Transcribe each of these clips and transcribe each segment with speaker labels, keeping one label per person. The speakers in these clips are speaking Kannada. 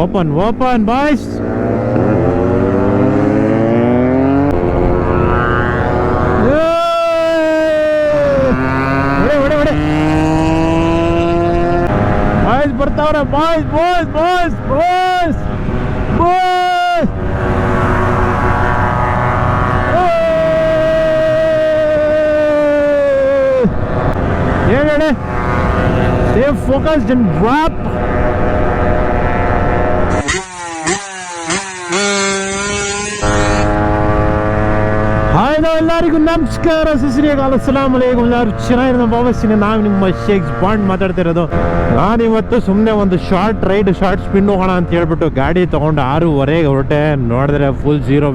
Speaker 1: Open open boys. ಬಾಯ್ಸ್ ಬರ್ತಾವ್ರೆ boys boys boys boys boys. ಹೇಳಿ ಸೇಫ್ ಫೋಕಸ್ಡ್ ಅಂಡ್ ಡ್ರಾಪ್. ಎಲ್ಲರಿಗೂ ನಮಸ್ಕಾರ, ಸಸ್ರಿಯಾಕಾಲ, ಅಸ್ಸಲಾಮ್ ಅಲೈಕುಂ. ಎಲ್ಲರೂ ಚೆನ್ನಾಗಿರೋ ಭಾವಿಸ್ತೀನಿ. ನಾವು ನಿಮ್ಮ ಶೇಖ್ ಬಾಂಡ್ ಮಾತಾಡ್ತಿರೋದು. ನಾನಿವತ್ತು ಸುಮ್ಮನೆ ಒಂದು ಶಾರ್ಟ್ ಸ್ಪಿನ್ ಹೋಗೋಣ ಅಂತ ಹೇಳ್ಬಿಟ್ಟು ಗಾಡಿ ತೊಗೊಂಡು 6:30 ಹೊರಟೆ. ನೋಡಿದ್ರೆ ಫುಲ್ ಝೀರೋ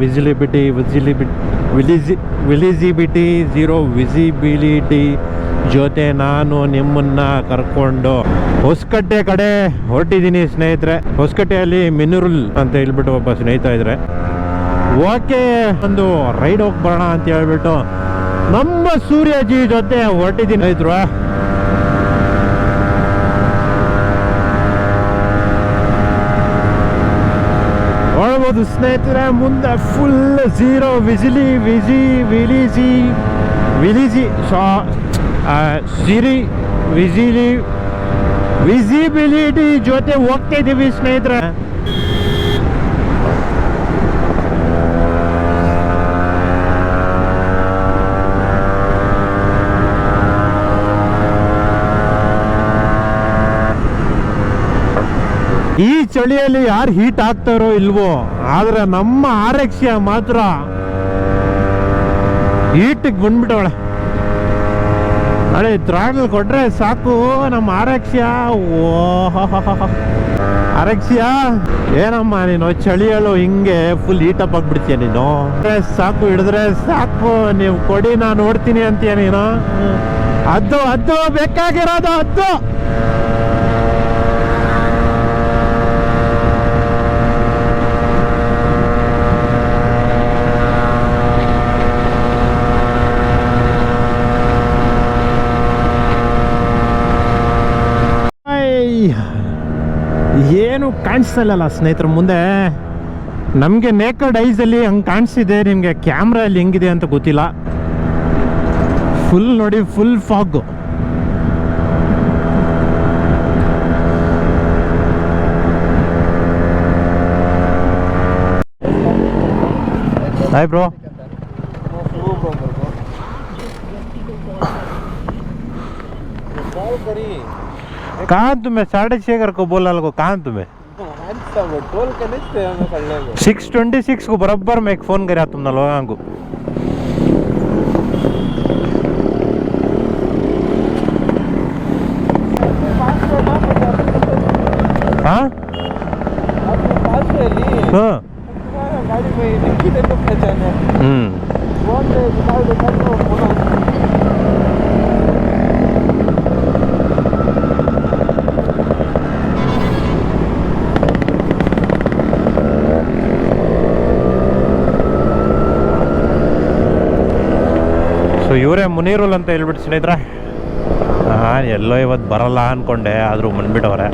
Speaker 1: ವಿಸಿಬಿಲಿಟಿ ಜೊತೆ ನಾನು ನಿಮ್ಮನ್ನ ಕರ್ಕೊಂಡು ಹೊಸಕಟ್ಟೆ ಕಡೆ ಹೊರಟಿದ್ದೀನಿ ಸ್ನೇಹಿತರೆ. ಹೊಸಕಟ್ಟೆಯಲ್ಲಿ ಮಿನುರುಲ್ ಅಂತ ಹೇಳ್ಬಿಟ್ಟು ಒಬ್ಬ ಸ್ನೇಹಿತ ಇದ್ರೆ, ಓಕೆ ಒಂದು ರೈಡ್ ಹೋಗಿ ಬರೋಣ ಅಂತ ಹೇಳ್ಬಿಟ್ಟು ನಮ್ಮ ಸೂರ್ಯಜಿ ಜೊತೆ ಹೊರಟಿದ್ದೀನಿ ರೈತರು. ನೋಡ್ಬೋದು ಸ್ನೇಹಿತರೆ, ಮುಂದೆ ಫುಲ್ ಝೀರೋ ವಿಸಿಬಿಲಿಟಿ ಜೊತೆ ಹೋಗ್ತಾ ಇದ್ದೀವಿ ಸ್ನೇಹಿತರೆ. ಈ ಚಳಿಯಲ್ಲಿ ಯಾರು ಹೀಟ್ ಆಗ್ತಾರೋ ಇಲ್ವೋ, ಆದ್ರೆ ನಮ್ಮ ಆರಕ್ಷೆ ಮಾತ್ರ ಹೀಟಿಗೆ ಬಂದ್ಬಿಟ್ಟವಳೆ. ಅಳೆ ಥ್ರಾಟಲ್ ಕೊಟ್ರೆ ಸಾಕು ನಮ್ಮ ಆರಕ್ಷೆ. ಆರಕ್ಷೆ ಏನಮ್ಮ ನೀನು ಚಳಿಯಲ್ಲೂ ಹಿಂಗೆ ಫುಲ್ ಹೀಟಪ್ ಆಗ್ಬಿಡ್ತೀಯ ನೀನು. ಸಾಕು ಹಿಡಿದ್ರೆ ಸಾಕು, ನೀವು ಕೊಡಿ ನಾನು ನೋಡ್ತೀನಿ ಅಂತೀಯ ನೀನು. ಅದು ಬೇಕಾಗಿರೋದು ಅದು. ಏನು ಕಾಣಿಸ್ತಲ್ಲ ಸ್ನೇಹಿತರ ಮುಂದೆ. ನಮಗೆ ನೇಕಡ್ ಐಸಲ್ಲಿ ಹಂಗೆ ಕಾಣಿಸ್ತಿದೆ, ನಿಮಗೆ ಕ್ಯಾಮ್ರಲ್ಲಿ ಹೆಂಗಿದೆ ಅಂತ ಗೊತ್ತಿಲ್ಲ. ಫುಲ್ ನೋಡಿ, ಫುಲ್ ಫಾಗ್. Hi bro. कहाँ तुम्हें 6:30 को बोला को कहाँ तुम्हें 6:26 को बराबर मैं एक फ़ोन करा तुमने लोगों को. हाँ ಇವರೇ ಮುನೀರುಲ್ ಅಂತ ಹೇಳ್ಬಿಟ್ಟು ಸ್ನೇಹಿತರೆ. ನಾನು ಎಲ್ಲೋ ಇವತ್ತು ಬರಲ್ಲ ಅಂದ್ಕೊಂಡೆ, ಆದರೂ ಬಂದ್ಬಿಟ್ಟವ್ರೆ.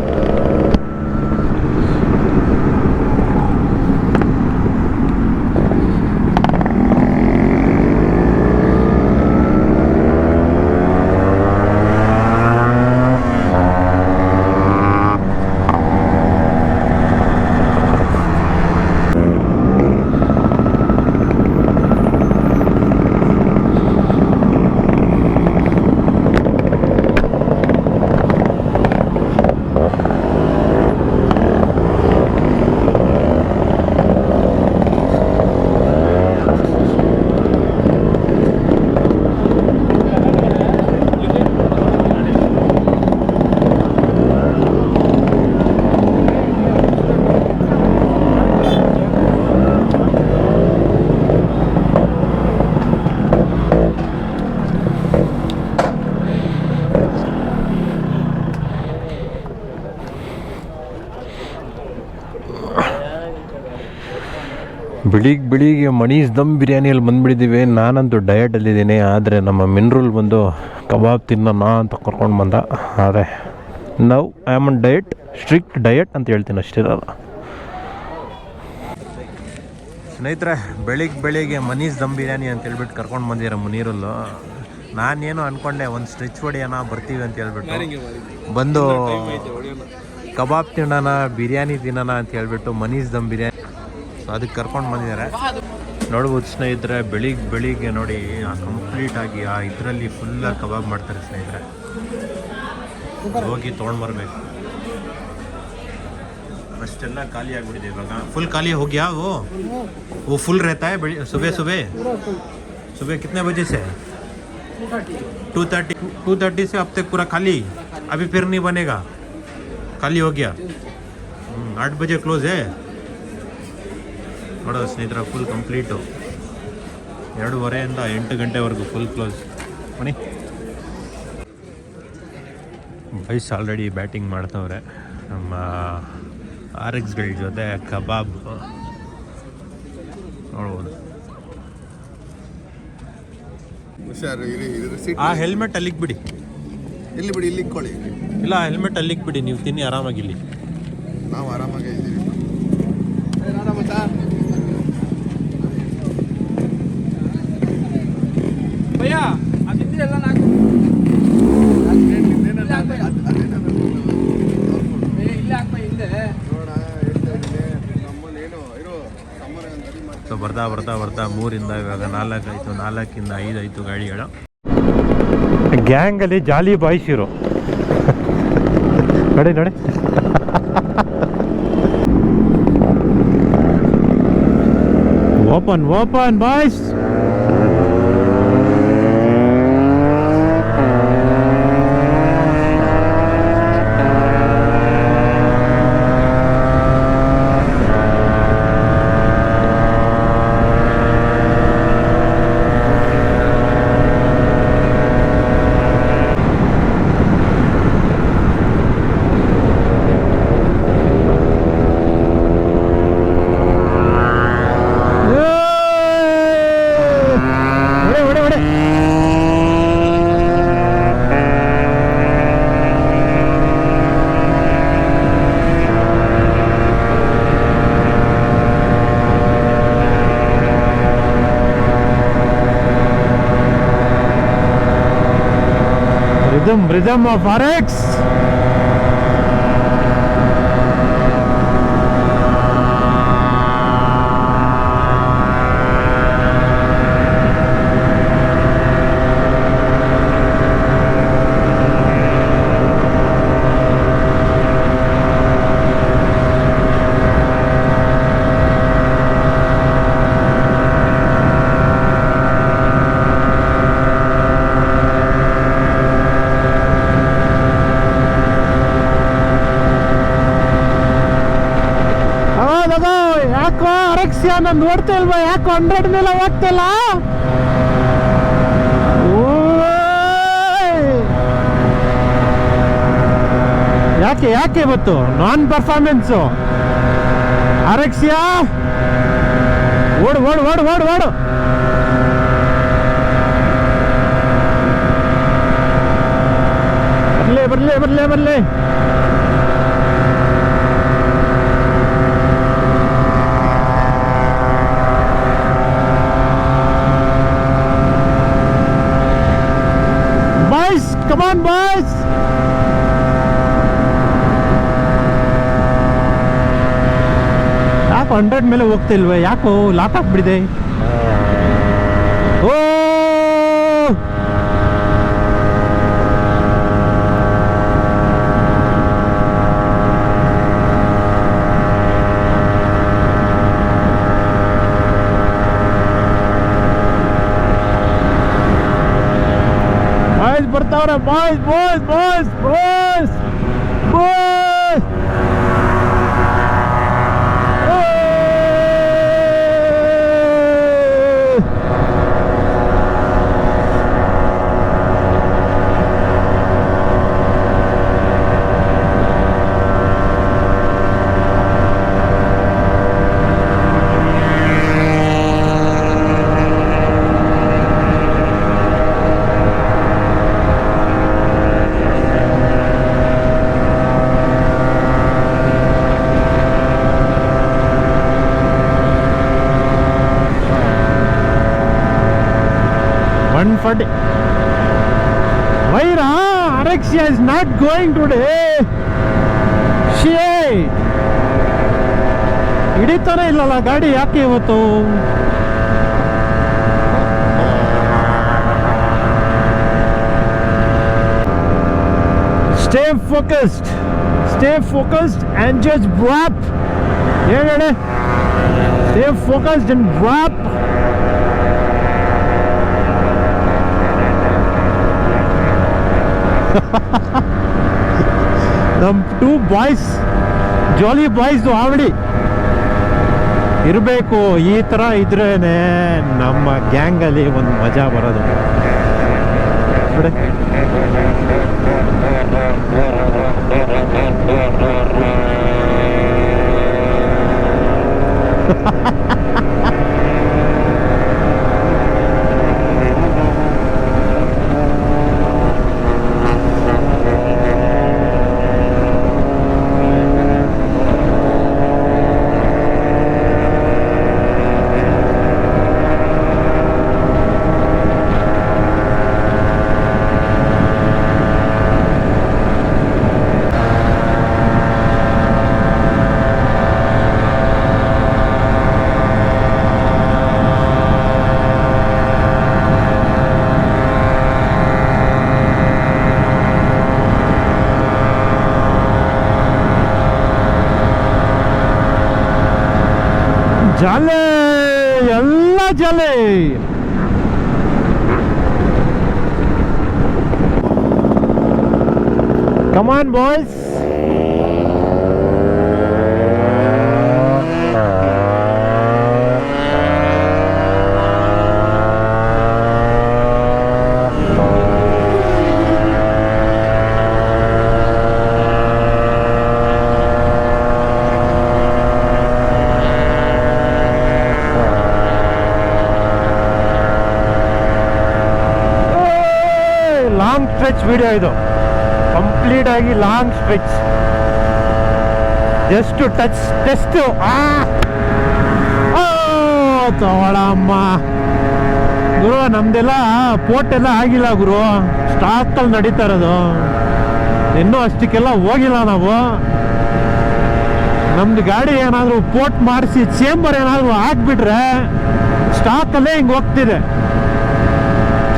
Speaker 1: ಬೆಳಿಗ್ಗೆ ಮಣೀಸ್ ದಮ್ ಬಿರಿಯಾನಿಯಲ್ಲಿ ಬಂದುಬಿಟ್ಟಿದ್ದೀವಿ. ನಾನಂತೂ ಡಯಟಲ್ಲಿದ್ದೀನಿ, ಆದರೆ ನಮ್ಮ ಮಿನ್ರುಲ್ ಬಂದು ಕಬಾಬ್ ತಿನ್ನೋಣ ಅಂತ ಕರ್ಕೊಂಡು ಬಂದ. ಆದರೆ ನಾವು I am on diet, strict diet ಅಂತ ಹೇಳ್ತೀನಿ ಅಷ್ಟೇ. ಸ್ನೇಹಿತರೆ, ಬೆಳಿಗ್ಗೆ ಮನೀಸ್ ದಮ್ ಬಿರಿಯಾನಿ ಅಂತ ಹೇಳ್ಬಿಟ್ಟು ಕರ್ಕೊಂಡು ಬಂದಿರ ಮುನೀರಲ್ಲು. ನಾನೇನು ಅಂದ್ಕೊಂಡೆ ಒಂದು ಸ್ಟ್ರೆಚ್ ಹೊಡಿಯೋಣ ಬರ್ತೀವಿ ಅಂತ ಹೇಳ್ಬಿಟ್ಟು ಬಂದು ಕಬಾಬ್ ತಿನ್ನೋಣ, ಬಿರಿಯಾನಿ ತಿನ್ನೋಣ ಅಂತ ಹೇಳ್ಬಿಟ್ಟು ಮನೀಸ್ ದಮ್ ಬಿರಿಯಾನಿ, ಸೊ ಅದಕ್ಕೆ ಕರ್ಕೊಂಡು ಬಂದಿದ್ದಾರೆ. ನೋಡ್ಬೋದು ಸ್ನೇಹಿತರೆ, ಬೆಳಿಗ್ಗೆ ನೋಡಿ ಕಂಪ್ಲೀಟಾಗಿ ಆ ಇದರಲ್ಲಿ ಫುಲ್ಲಾಗಿ ಕಬಾಬ್ ಮಾಡ್ತಾರೆ ಸ್ನೇಹಿತರೆ. ಹೋಗಿ ತೊಗೊಂಡ್ಬರ್ಬೇಕು. ಅಷ್ಟೆಲ್ಲ ಖಾಲಿ ಆಗಿಬಿಟ್ಟಿದೆ ಇವಾಗ. ಫುಲ್ ಖಾಲಿ ಹೋಗ್ಯಾ? वो फुल रहता है सुबह सुबह कितने बजे से? 2:30 से अब तक पूरा खाली. अभी फिर नहीं बनेगा, खाली हो गया. 8 बजे क्लोज है. ನೋಡೋ ಸ್ನೇಹಿತರ, ಫುಲ್ ಕಂಪ್ಲೀಟು 2:30 8 ಗಂಟೆವರೆಗೂ ಫುಲ್ ಕ್ಲೋಸ್. ಬನ್ನಿ ಬೈಸ್ ಆಲ್ರೆಡಿ ಬ್ಯಾಟಿಂಗ್ ಮಾಡ್ತವ್ರೆ. ನಮ್ಮ RXಗಳ ಜೊತೆ ಕಬಾಬ್ ನೋಡ್ಬೋದು. ಆ ಹೆಲ್ಮೆಟ್ ಅಲ್ಲಿಗೆ ಬಿಡಿ.
Speaker 2: ಇಲ್ಲಿ ಬಿಡಿ, ಇಲ್ಲಿ ಇಟ್ಕೊಳ್ಳಿ.
Speaker 1: ಇಲ್ಲ, ಹೆಲ್ಮೆಟ್ ಅಲ್ಲಿಗೆ ಬಿಡಿ, ನೀವು ತಿನ್ನಿ ಆರಾಮಾಗಿ. ಇಲ್ಲಿ
Speaker 2: ನಾವು ಆರಾಮಾಗಿ ಇದ್ದೀವಿ.
Speaker 1: ಸೊ ಬರ್ತಾ 3ರಿಂದ ಇವಾಗ 4 ಆಯಿತು, 4ರಿಂದ 5 ಆಯಿತು ಗಾಡಿಗಳು. ಗ್ಯಾಂಗಲ್ಲಿ ಜಾಲಿ ಬಾಯ್ಸ್ ಇರು. ನೋಡಿ open boys. Rhythm of RX. ಯಾಕೋ ಅರೆಕ್ಸಿಯಾ ನಾನು ನೋಡ್ತಾ ಇಲ್ವಾ? ಯಾಕೋ 100 ಮೇಲೆ ಹೋಗ್ತಿಲ್ಲ? ಯಾಕೆ ಇವತ್ತು ನಾನ್ ಪರ್ಫಾರ್ಮೆನ್ಸು? ಅರೆಕ್ಸಿಯಾ ಓಡು. ಬರ್ಲಿ. Come on, boys! ಯಾಕೋ 100 ಮೇಲೆ ಹೋಗ್ತಿಲ್ವೇ? ಯಾಕೋ ಲಾಕ್ ಆಗ್ಬಿಡಿದೆ? ಓ ಬರ್ತಾವ್ರೆ boys. 40. Vaira, Arexia is not going today. Shit. ಹಿಡಿತಾನೆ ಇಲ್ಲಲ್ಲ ಗಾಡಿ ಯಾಕೆ ಇವತ್ತು? Stay focused and just drop. ಹೇಳಿ, stay focused and drop. ನಮ್ಮ 2 ಬಾಯ್ಸ್ ಜಾಲಿ ಬಾಯ್ಸ್ ಆವಡಿ ಇರಬೇಕು. ಈ ಥರ ಇದ್ರೇನೆ ನಮ್ಮ ಗ್ಯಾಂಗಲ್ಲಿ ಒಂದು ಮಜಾ ಬರೋದು. ನೋಡಿ, ಜಾಲೆ ಎಲ್ಲ ಜಾಲೆ. Come on, boys. Long stretch video ಇದು, ಕಂಪ್ಲೀಟ್ ಆಗಿ long stretch. Just touch test. ತಗೊಳಮ್ಮ ಗುರು, ನಮ್ದೆಲ್ಲ ಪೋರ್ಟ್ ಎಲ್ಲ ಆಗಿಲ್ಲ ಗುರು, ಸ್ಟಾಕಲ್ಲಿ ನಡೀತಾ ಇರೋದು. ಇನ್ನೂ ಅಷ್ಟಕ್ಕೆಲ್ಲ ಹೋಗಿಲ್ಲ ನಾವು. ನಮ್ದು ಗಾಡಿ ಏನಾದರೂ ಪೋರ್ಟ್ ಮಾಡಿಸಿ ಚೇಂಬರ್ ಏನಾದರೂ ಹಾಕ್ಬಿಟ್ರೆ ಸ್ಟಾಕಲ್ಲೇ ಹಿಂಗೆ ಹೋಗ್ತಿದೆ.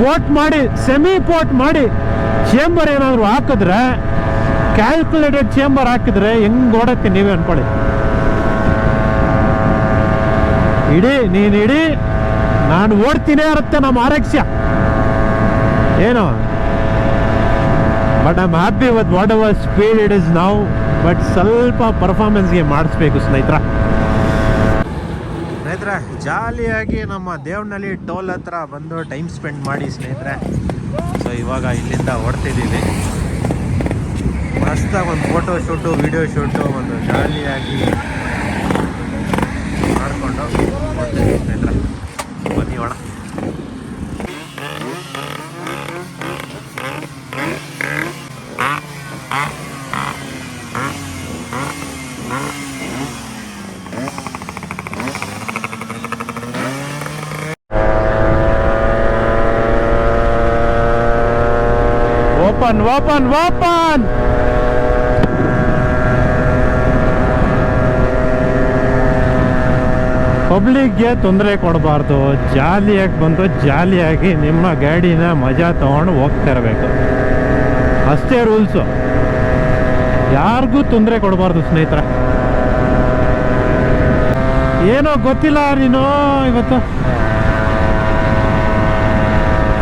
Speaker 1: ಪೋರ್ಟ್ ಮಾಡಿ, ಸೆಮಿ ಪೋರ್ಟ್ ಮಾಡಿ ಚೇಂಬರ್ ಏನಾದರೂ ಹಾಕಿದ್ರೆ, ಕ್ಯಾಲ್ಕುಲೇಟೆಡ್ ಚೇಂಬರ್ ಹಾಕಿದ್ರೆ ಹೆಂಗೆ ಓಡತ್ತೆ ನೀವೇ ಅನ್ಕೊಳ್ಳಿ. ನೀನು ಇಡಿ, ನಾನು ಓಡ್ತೀನಿ ಇರುತ್ತೆ ನಮ್ಮ ಆರಕ್ಷ್ಯ ಏನು. But I am happy with what ever speed it is now. But ಸ್ವಲ್ಪ ಪರ್ಫಾರ್ಮೆನ್ಸ್ಗೆ ಮಾಡಿಸ್ಬೇಕು ಸ್ನೇಹಿತರೆ. ಜಾಲಿಯಾಗಿ ನಮ್ಮ ದೇವನಹಳ್ಳಿ ಟೋಲ್ ಹತ್ರ ಬಂದು ಟೈಮ್ ಸ್ಪೆಂಡ್ ಮಾಡಿ ಸ್ನೇಹಿತರೆ. ಸೊ ಇವಾಗ ಇಲ್ಲಿಂದ ಹೊಡ್ತಿದ್ದೀವಿ. ಮಸ್ತಾಗಿ ಒಂದು ಫೋಟೋ ಶೂಟು, ವಿಡಿಯೋ ಶೂಟು ಒಂದು ಜಾಲಿಯಾಗಿ ಮಾಡಿಕೊಂಡು ಹೊಡ್ತಿದ್ದೀವಿ ಸ್ನೇಹಿತರೆ. ಬನ್ನಿ ಒಳ. ಓಪನ್. ಪಬ್ಲಿಕ್ಗೆ ತೊಂದರೆ ಕೊಡಬಾರ್ದು. ಜಾಲಿಯಾಗಿ ಬಂದು ಜಾಲಿಯಾಗಿ ನಿಮ್ಮ ಗಾಡಿನ ಮಜಾ ತಗೊಂಡು ಹೋಗ್ತಾ ಇರಬೇಕು, ಅಷ್ಟೇ ರೂಲ್ಸು. ಯಾರಿಗೂ ತೊಂದರೆ ಕೊಡಬಾರ್ದು ಸ್ನೇಹಿತರೆ. ಏನೋ ಗೊತ್ತಿಲ್ಲ ನೀನು ಇವತ್ತು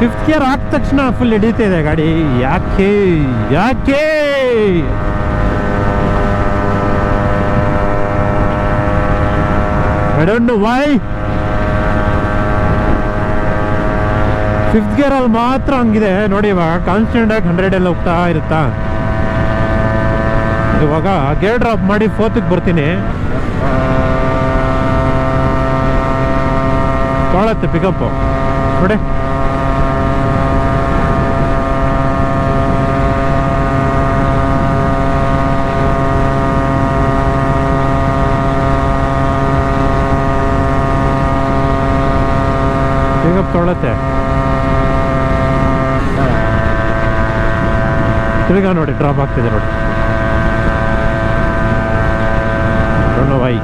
Speaker 1: 5th ಗೇರ್ ಹಾಕಿದ ತಕ್ಷಣ ಫುಲ್ ಹಿಡಿತಿದೆ ಗಾಡಿ. ಯಾಕೆ I don't know why. 5th ಗೇರಲ್ಲಿ ಮಾತ್ರ ಹಂಗಿದೆ ನೋಡಿ. ಇವಾಗ ಕಾನ್ಸ್ಟೆಂಟ್ ಆಗಿ 100 ಎಲ್ಲ ಹೋಗ್ತಾ ಇರುತ್ತಾ. ಇವಾಗ ಗೇರ್ ಡ್ರಾಪ್ ಮಾಡಿ 4th ಬರ್ತೀನಿ. ತೊಗೊಳತ್ತೆ ಪಿಕಪ್ಪು ನೋಡಿ. ಪಿಕಪ್ ತೊಗೊಳತ್ತೆ. ತಿರ್ಗಾ ನೋಡಿ ಡ್ರಾಪ್ ಆಗ್ತಿದೆ ನೋಡಿ ಬಾಯಿ.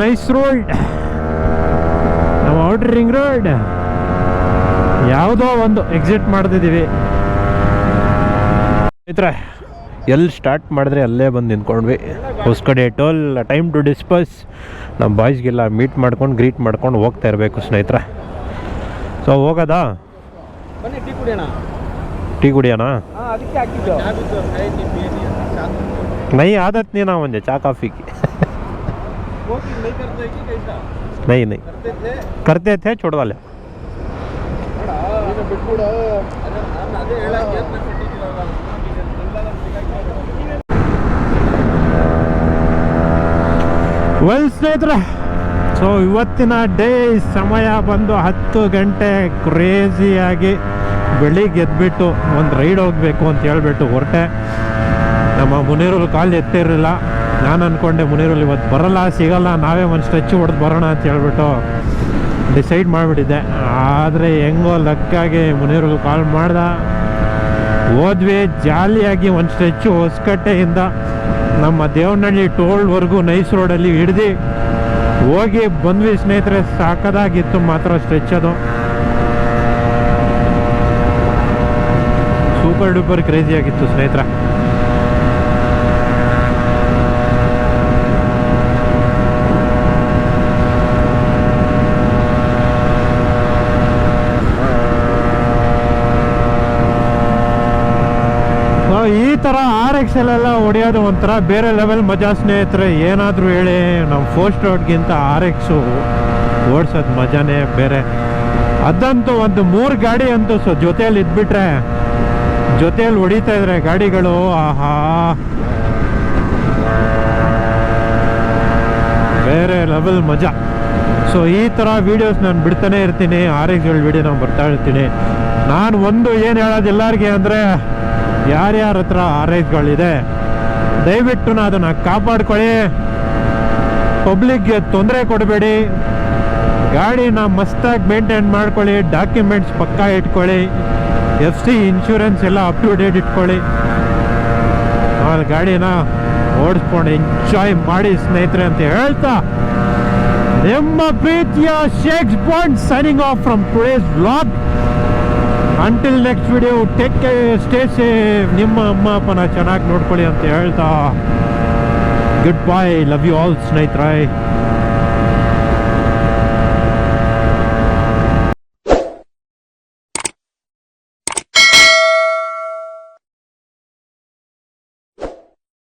Speaker 1: ನೈಸ್ ರೋಡ್, ನಾವು ಔಟರ್ ರಿಂಗ್ ರೋಡ್ ಯಾವುದೋ ಒಂದು ಎಕ್ಸಿಟ್ ಮಾಡ್ತಿದ್ದೀವಿ. ಸ್ನೇಹಿತರೆ ಎಲ್ಲಿ ಸ್ಟಾರ್ಟ್ ಮಾಡಿದ್ರೆ ಅಲ್ಲೇ ಬಂದು ನಿಂತ್ಕೊಂಡ್ವಿ. ಹೊಸಕಡೆ ಟೋಲ್ ಟೈಮ್ ಟು ಡಿಸ್ಪಸ್. ನಮ್ಮ ಬಾಯ್ಸ್ಗೆಲ್ಲ ಮೀಟ್ ಮಾಡ್ಕೊಂಡು ಗ್ರೀಟ್ ಮಾಡ್ಕೊಂಡು ಹೋಗ್ತಾ ಇರಬೇಕು ಸ್ನೇಹಿತರೆ. ಸೊ ಹೋಗೋದಾ? ಟೀ ಕುಡಿಯೋಣ? ನೈ ಆದತ್ ನೀ ನಾ ಒಂದೇ ಚಾ ಕಾಫಿ नहीं नहीं करते थे छोड़ वाले. ವೆಲ್ ಸ್ನೇಹಿತರೆ, ಸೊ ಇವತ್ತಿನ ಡೇ ಸಮಯ ಬಂದು 10 ಗಂಟೆ. ಕ್ರೇಜಿಯಾಗಿ ಬೆಳಿಗ್ಗೆ ಎದ್ಬಿಟ್ಟು ಒಂದು ರೈಡ್ ಹೋಗಬೇಕು ಅಂತ ಹೇಳ್ಬಿಟ್ಟು ಹೊರಟೆ. ನಮ್ಮ ಮುನೀರಲ್ಲಿ ಕಾಲು ಎತ್ತಿರಲಿಲ್ಲ. ನಾನು ಅಂದ್ಕೊಂಡೆ ಮುನೀರಲ್ಲಿ ಇವತ್ತು ಬರೋಲ್ಲ, ಸಿಗಲ್ಲ, ನಾವೇ ಒಂದು ಸ್ಟ್ರೆಚ್ ಹೊಡೆದು ಬರೋಣ ಅಂತ ಹೇಳ್ಬಿಟ್ಟು ಡಿಸೈಡ್ ಮಾಡಿಬಿಟ್ಟಿದ್ದೆ. ಆದರೆ ಹೆಂಗೋ ಲಕ್ಕಾಗಿ ಮುನೀರಲ್ಲಿ ಕಾಲ್ ಮಾಡ್ದ, ಹೋದ್ವಿ ಜಾಲಿಯಾಗಿ. ಒಂದು ಸ್ಟ್ರೆಚ್ಚು ಹೊಸಕಟ್ಟೆಯಿಂದ ನಮ್ಮ ದೇವನಹಳ್ಳಿ ಟೋಲ್ವರೆಗೂ ನೈಸ್ ರೋಡಲ್ಲಿ ಹಿಡ್ದು ಹೋಗಿ ಬಂದ್ವಿ ಸ್ನೇಹಿತರೆ. ಸಾಕದಾಗಿತ್ತು ಮಾತ್ರ ಸ್ಟ್ರೆಚ್ ಅದು. ಸೂಪರ್ ಡೂಪರ್ ಕ್ರೇಜಿಯಾಗಿತ್ತು ಸ್ನೇಹಿತರೆ. ಈ ಥರ RX-ಅಲ್ಲೆಲ್ಲ ಹೊಡೆಯೋದು ಒಂಥರ ಬೇರೆ ಲೆವೆಲ್ ಮಜಾ ಸ್ನೇಹಿತರೆ. ಏನಾದರೂ ಹೇಳಿ ನಮ್ಮ 4 ಸ್ಟಾರ್ಟ್ಗಿಂತ RX ಓಡಿಸೋದು ಮಜಾನೇ ಬೇರೆ. ಅದಂತೂ ಒಂದು 3 ಗಾಡಿ ಅಂತೂ ಜೊತೆಯಲ್ಲಿ ಇದ್ಬಿಟ್ರೆ, ಜೊತೆಯಲ್ಲಿ ಹೊಡಿತಾ ಇದ್ರೆ ಗಾಡಿಗಳು, ಆಹಾ ಬೇರೆ ಲೆವೆಲ್ ಮಜಾ. ಸೊ ಈ ಥರ ವೀಡಿಯೋಸ್ ನಾನು ಬಿಡ್ತಾನೆ ಇರ್ತೀನಿ. RX-ಗಳ ವೀಡಿಯೋ ನಾನು ಬರ್ತಾ ಇರ್ತೀನಿ. ನಾನು ಒಂದು ಏನು ಹೇಳೋದು ಎಲ್ಲರಿಗೆ ಅಂದರೆ, ಯಾರ್ಯಾರ ಹತ್ರ RX-ಗಳಿದೆ ದಯವಿಟ್ಟು ಅದನ್ನು ಕಾಪಾಡ್ಕೊಳ್ಳಿ. ಪಬ್ಲಿಕ್ಗೆ ತೊಂದರೆ ಕೊಡಬೇಡಿ. ಗಾಡಿನ ಮಸ್ತಾಗಿ ಮೇಂಟೈನ್ ಮಾಡ್ಕೊಳ್ಳಿ. ಡಾಕ್ಯುಮೆಂಟ್ಸ್ ಪಕ್ಕಾ ಇಟ್ಕೊಳ್ಳಿ. FC ಇನ್ಶೂರೆನ್ಸ್ ಎಲ್ಲ ಅಪ್ ಟು ಡೇಟ್ ಇಟ್ಕೊಳ್ಳಿ. ಆಮೇಲೆ ಗಾಡಿನ ಓಡಿಸ್ಕೊಂಡು ಎಂಜಾಯ್ ಮಾಡಿ ಸ್ನೇಹಿತರೆ ಅಂತ ಹೇಳ್ತಾ, ನಿಮ್ಮ ಪ್ರೀತಿಯ Shakes Bond signing off from today's vlog. Until next video, take care, stay safe. ನಿಮ್ಮ ಅಮ್ಮ ಅಪ್ಪನ ಚೆನ್ನಾಗಿ ನೋಡ್ಕೊಳ್ಳಿ ಅಂತ ಹೇಳ್ತಾ good bye. Love you all ಸ್ನೇಹಿತರೆ.